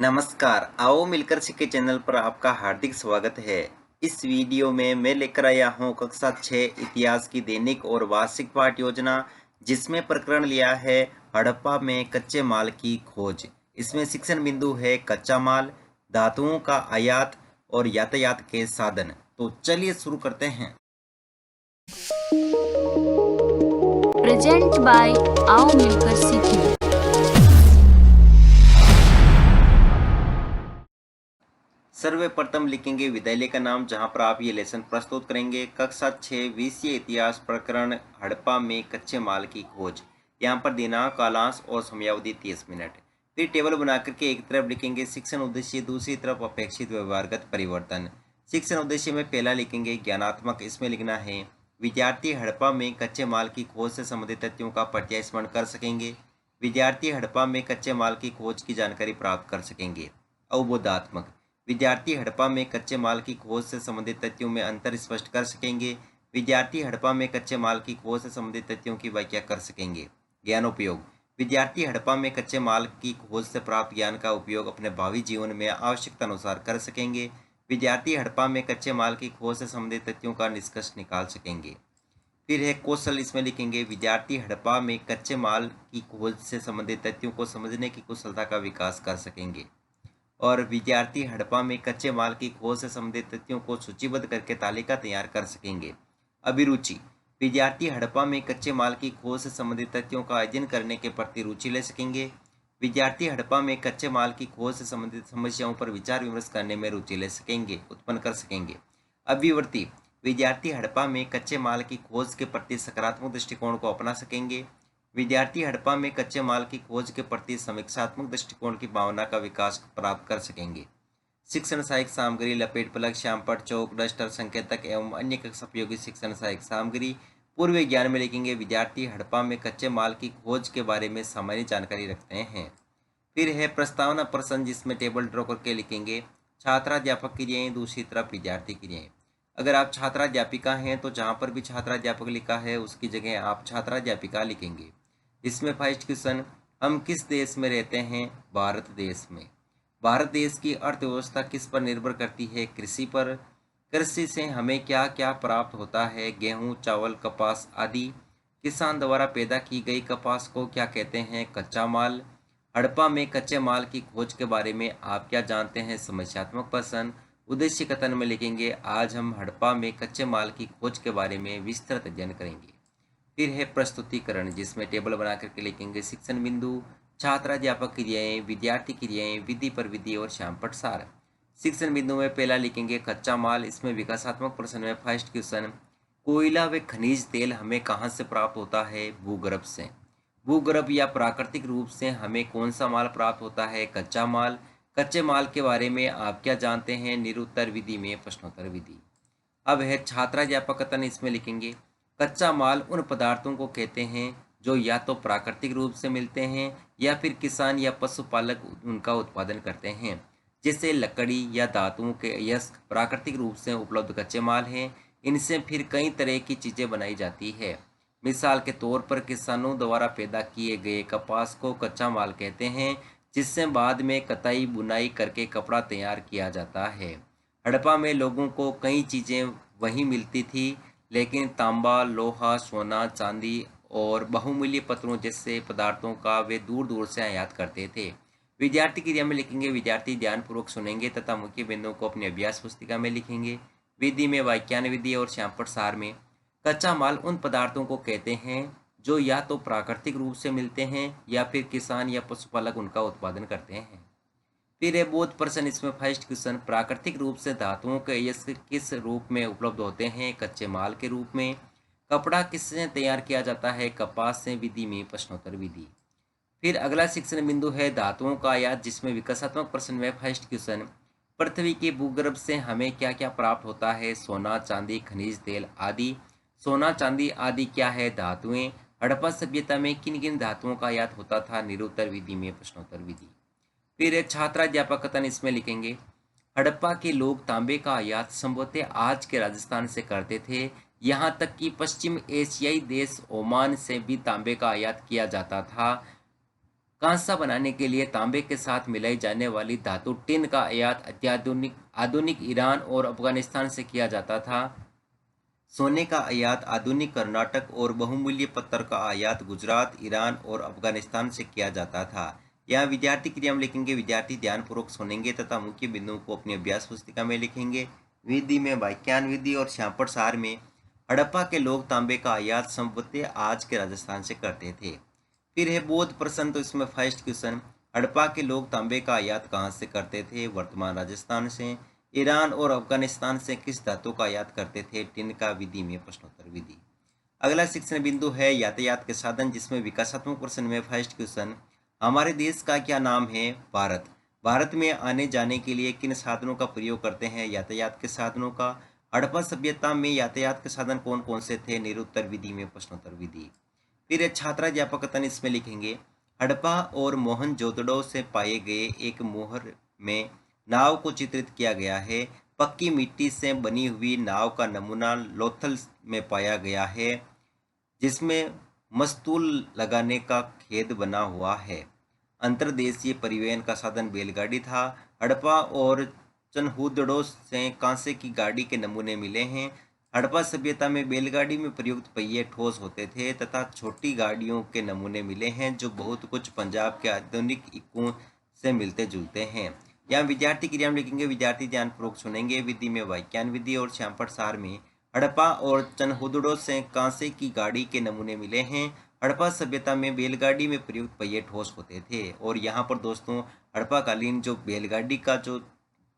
नमस्कार, आओ मिलकर सीखे चैनल पर आपका हार्दिक स्वागत है। इस वीडियो में मैं लेकर आया हूँ कक्षा 6 इतिहास की दैनिक और वार्षिक पाठ योजना, जिसमें प्रकरण लिया है हड़प्पा में कच्चे माल की खोज। इसमें शिक्षण बिंदु है कच्चा माल, धातुओं का आयात और यातायात के साधन। तो चलिए शुरू करते हैं। प्रेजेंट बाय आओ मिलकर सीखें। सर्वप्रथम लिखेंगे विद्यालय का नाम, जहां पर आप ये लेसन प्रस्तुत करेंगे। कक्षा 6 विषय इतिहास, प्रकरण हड़प्पा में कच्चे माल की खोज। यहाँ पर दिनांक, कालांश और समयावधि 30 मिनट। फिर टेबल बना करके एक तरफ लिखेंगे शिक्षण उद्देश्य, दूसरी तरफ अपेक्षित व्यवहारगत परिवर्तन। शिक्षण उद्देश्य में पहला लिखेंगे ज्ञानात्मक। इसमें लिखना है विद्यार्थी हड़प्पा में कच्चे माल की खोज से संबंधित तथ्यों का प्रत्यय स्मरण कर सकेंगे। विद्यार्थी हड़प्पा में कच्चे माल की खोज की जानकारी प्राप्त कर सकेंगे। अवबोधात्मक, विद्यार्थी हड़प्पा में कच्चे माल की खोज से संबंधित तथ्यों में अंतर स्पष्ट कर सकेंगे। विद्यार्थी हड़प्पा में कच्चे माल की खोज से संबंधित तथ्यों की व्याख्या कर सकेंगे। ज्ञानोपयोग, विद्यार्थी हड़प्पा में कच्चे माल की खोज से प्राप्त ज्ञान का उपयोग अपने भावी जीवन में आवश्यकता अनुसार कर सकेंगे। विद्यार्थी हड़प्पा में कच्चे माल की खोज से संबंधित तथ्यों का निष्कर्ष निकाल सकेंगे। फिर है कौशल। इसमें लिखेंगे विद्यार्थी हड़प्पा में कच्चे माल की खोज से संबंधित तथ्यों को समझने की कुशलता का विकास कर सकेंगे। और विद्यार्थी हड़प्पा में कच्चे माल की खोज से संबंधित तथ्यों को सूचीबद्ध करके तालिका तैयार कर सकेंगे। अभिरुचि, विद्यार्थी हड़प्पा में कच्चे माल की खोज से संबंधित तथ्यों का अध्ययन करने के प्रति रुचि ले सकेंगे। विद्यार्थी हड़प्पा में कच्चे माल की खोज से संबंधित समस्याओं पर विचार विमर्श करने में रुचि ले सकेंगे, उत्पन्न कर सकेंगे। अभिवर्ती, विद्यार्थी हड़प्पा में कच्चे माल की खोज के प्रति सकारात्मक दृष्टिकोण को अपना सकेंगे। विद्यार्थी हड़प्पा में कच्चे माल की खोज के प्रति समीक्षात्मक दृष्टिकोण की भावना का विकास प्राप्त कर सकेंगे। शिक्षण सहायक सामग्री, लपेट फलक, श्यामपट्ट, चौक, डस्टर, संकेतक एवं अन्य कक्षा उपयोगी शिक्षण सहायक सामग्री। पूर्व ज्ञान में लिखेंगे विद्यार्थी हड़प्पा में कच्चे माल की खोज के बारे में सामान्य जानकारी रखते हैं। फिर है प्रस्तावना प्रश्न, जिसमें टेबल ड्रॉ करके लिखेंगे छात्राध्यापक क्रियाएं, दूसरी तरफ विद्यार्थी क्रियाएं। अगर आप छात्राध्यापिका हैं तो जहां पर भी छात्राध्यापक लिखा है उसकी जगह आप छात्राध्यापिका लिखेंगे। इसमें फर्स्ट क्वेश्चन, हम किस देश में रहते हैं? भारत देश में। भारत देश की अर्थव्यवस्था किस पर निर्भर करती है? कृषि पर। कृषि से हमें क्या क्या प्राप्त होता है? गेहूं, चावल, कपास आदि। किसान द्वारा पैदा की गई कपास को क्या कहते हैं? कच्चा माल। हड़प्पा में कच्चे माल की खोज के बारे में आप क्या जानते हैं? समस्यात्मक प्रश्न। उद्देश्य कथन में लिखेंगे आज हम हड़प्पा में कच्चे माल की खोज के बारे में विस्तृत अध्ययन करेंगे। फिर है प्रस्तुतिकरण, जिसमें टेबल बना करके लिखेंगे शिक्षण बिंदु, छात्राध्यापक क्रियाएं, विद्यार्थी क्रियाएं, विधि पर विधि और श्यामपट्ट सार। शिक्षण बिंदु में पहला लिखेंगे कच्चा माल। इसमें विकासात्मक प्रश्न में फर्स्ट क्वेश्चन, कोयला व खनिज तेल हमें कहाँ से प्राप्त होता है? भूगर्भ से। भूगर्भ या प्राकृतिक रूप से हमें कौन सा माल प्राप्त होता है? कच्चा माल। कच्चे माल के बारे में आप क्या जानते हैं? निरुत्तर विधि में प्रश्नोत्तर विधि। अब है छात्राध्यापक कथन। इसमें लिखेंगे कच्चा माल उन पदार्थों को कहते हैं जो या तो प्राकृतिक रूप से मिलते हैं या फिर किसान या पशुपालक उनका उत्पादन करते हैं। जैसे लकड़ी या धातुओं के अयस्क प्राकृतिक रूप से उपलब्ध कच्चे माल हैं। इनसे फिर कई तरह की चीज़ें बनाई जाती है। मिसाल के तौर पर किसानों द्वारा पैदा किए गए कपास को कच्चा माल कहते हैं, जिससे बाद में कताई बुनाई करके कपड़ा तैयार किया जाता है। हड़प्पा में लोगों को कई चीज़ें वहीं मिलती थी, लेकिन तांबा, लोहा, सोना, चांदी और बहुमूल्य पत्थरों जैसे पदार्थों का वे दूर दूर से आयात करते थे। विद्यार्थी क्रिया में लिखेंगे विद्यार्थी ध्यानपूर्वक सुनेंगे तथा मुख्य बिंदुओं को अपनी अभ्यास पुस्तिका में लिखेंगे। विधि में व्याख्यान विधि और श्यामपट्ट सार में कच्चा माल उन पदार्थों को कहते हैं जो या तो प्राकृतिक रूप से मिलते हैं या फिर किसान या पशुपालक उनका उत्पादन करते हैं। फिर है बोध प्रश्न। इसमें फर्स्ट क्वेश्चन, प्राकृतिक रूप से धातुओं के अयस्क किस रूप में उपलब्ध होते हैं? कच्चे माल के रूप में। कपड़ा किससे तैयार किया जाता है? कपास से। विधि में प्रश्नोत्तर विधि। फिर अगला शिक्षण बिंदु है धातुओं का आयात, जिसमें विकासात्मक प्रश्न में फर्स्ट क्वेश्चन, पृथ्वी के भूगर्भ से हमें क्या क्या प्राप्त होता है? सोना, चांदी, खनिज तेल आदि। सोना, चांदी आदि क्या है? धातुएं। हड़प्पा सभ्यता में किन किन धातुओं का आयात होता था? निरुत्तर विधि में प्रश्नोत्तर विधि। फिर छात्राध्यापक कथन। इसमें लिखेंगे हड़प्पा के लोग तांबे का आयात संभवतः आज के राजस्थान से करते थे। यहाँ तक कि पश्चिम एशियाई देश ओमान से भी तांबे का आयात किया जाता था। कांसा बनाने के लिए तांबे के साथ मिलाई जाने वाली धातु टिन का आयात अत्याधुनिक आधुनिक ईरान और अफगानिस्तान से किया जाता था। सोने का आयात आधुनिक कर्नाटक और बहुमूल्य पत्थर का आयात गुजरात, ईरान और अफगानिस्तान से किया जाता था। यहाँ विद्यार्थी क्रिया में लिखेंगे, विद्यार्थी ध्यानपूर्वक सुनेंगे तथा मुख्य बिंदुओं को अपनी अभ्यास पुस्तिका में लिखेंगे। विधि में वाक्यान विधि और श्यामपट सार में हड़प्पा के लोग तांबे का आयात संभवतः आज के राजस्थान से करते थे। फिर है बोध प्रश्न, तो इसमें फर्स्ट क्वेश्चन, हड़प्पा के लोग तांबे का आयात कहाँ से करते थे? वर्तमान राजस्थान से। ईरान और अफगानिस्तान से किस धातु का आयात करते थे? टिन का। विधि में प्रश्नोत्तर विधि। अगला शिक्षण बिंदु है यातायात के साधन, जिसमें विकासात्मक प्रश्न में फर्स्ट क्वेश्चन, हमारे देश का क्या नाम है? भारत। भारत में आने जाने के लिए किन साधनों का प्रयोग करते हैं? यातायात के साधनों का। हड़प्पा सभ्यता में यातायात के साधन कौन कौन से थे? निरुत्तर विधि में प्रश्नोत्तर विधि। फिर छात्राध्यापक कथन, इसमें लिखेंगे, हड़प्पा और मोहनजोदड़ो से पाए गए एक मोहर में नाव को चित्रित किया गया है। पक्की मिट्टी से बनी हुई नाव का नमूना लोथल में पाया गया है, जिसमें मस्तूल लगाने का खेद बना हुआ है। अंतर्देशीय परिवहन का साधन बैलगाड़ी था। हड़प्पा और चनहूदड़ो से कांसे की गाड़ी के नमूने मिले हैं। हड़प्पा सभ्यता में बैलगाड़ी में प्रयुक्त पहिए ठोस होते थे तथा छोटी गाड़ियों के नमूने मिले हैं, जो बहुत कुछ पंजाब के आधुनिक इक्कों से मिलते जुलते हैं। यहाँ विद्यार्थी क्रिया में लिखेंगे, विद्यार्थी ध्यानपूर्वक सुनेंगे। विधि में वाक्यान विधि और श्यामपट सार में हड़प्पा और चनहूदड़ो से कांसे की गाड़ी के नमूने मिले हैं। हड़प्पा सभ्यता में बैलगाड़ी में प्रयुक्त पहिए ठोस होते थे। और यहाँ पर दोस्तों हड़प्पा कालीन जो बैलगाड़ी का जो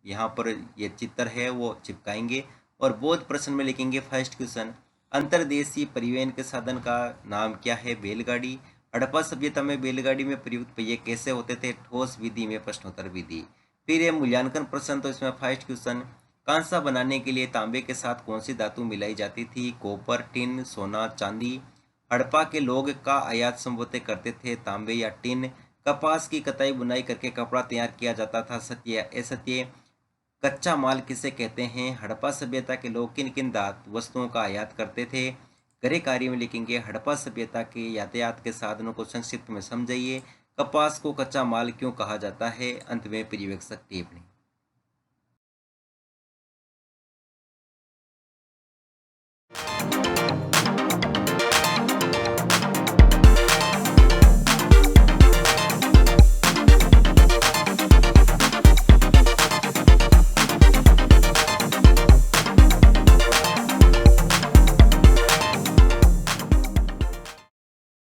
यहाँ पर ये चित्र है वो चिपकाएंगे। और बोध प्रश्न में लिखेंगे फर्स्ट क्वेश्चन, अंतर्देशीय परिवहन के साधन का नाम क्या है? बैलगाड़ी। हड़प्पा सभ्यता में बैलगाड़ी में प्रयुक्त पहिए कैसे होते थे? ठोस। विधि में प्रश्नोत्तर विधि। फिर ये मूल्यांकन प्रश्न, तो इसमें फर्स्ट क्वेश्चन, कांसा बनाने के लिए तांबे के साथ कौन सी धातु मिलाई जाती थी? कॉपर, टिन, सोना, चांदी। हड़प्पा के लोग का आयात संभवतः करते थे तांबे या टिन। कपास की कताई बुनाई करके कपड़ा तैयार किया जाता था, सत्य या असत्य? कच्चा माल किसे कहते हैं? हड़प्पा सभ्यता के लोग किन किन धातु वस्तुओं का आयात करते थे? गृह कार्य में लिखेंगे, हड़प्पा सभ्यता के यातायात के साधनों को संक्षिप्त में समझाइए। कपास को कच्चा माल क्यों कहा जाता है? अंत में प्रयोग टिप्पणी।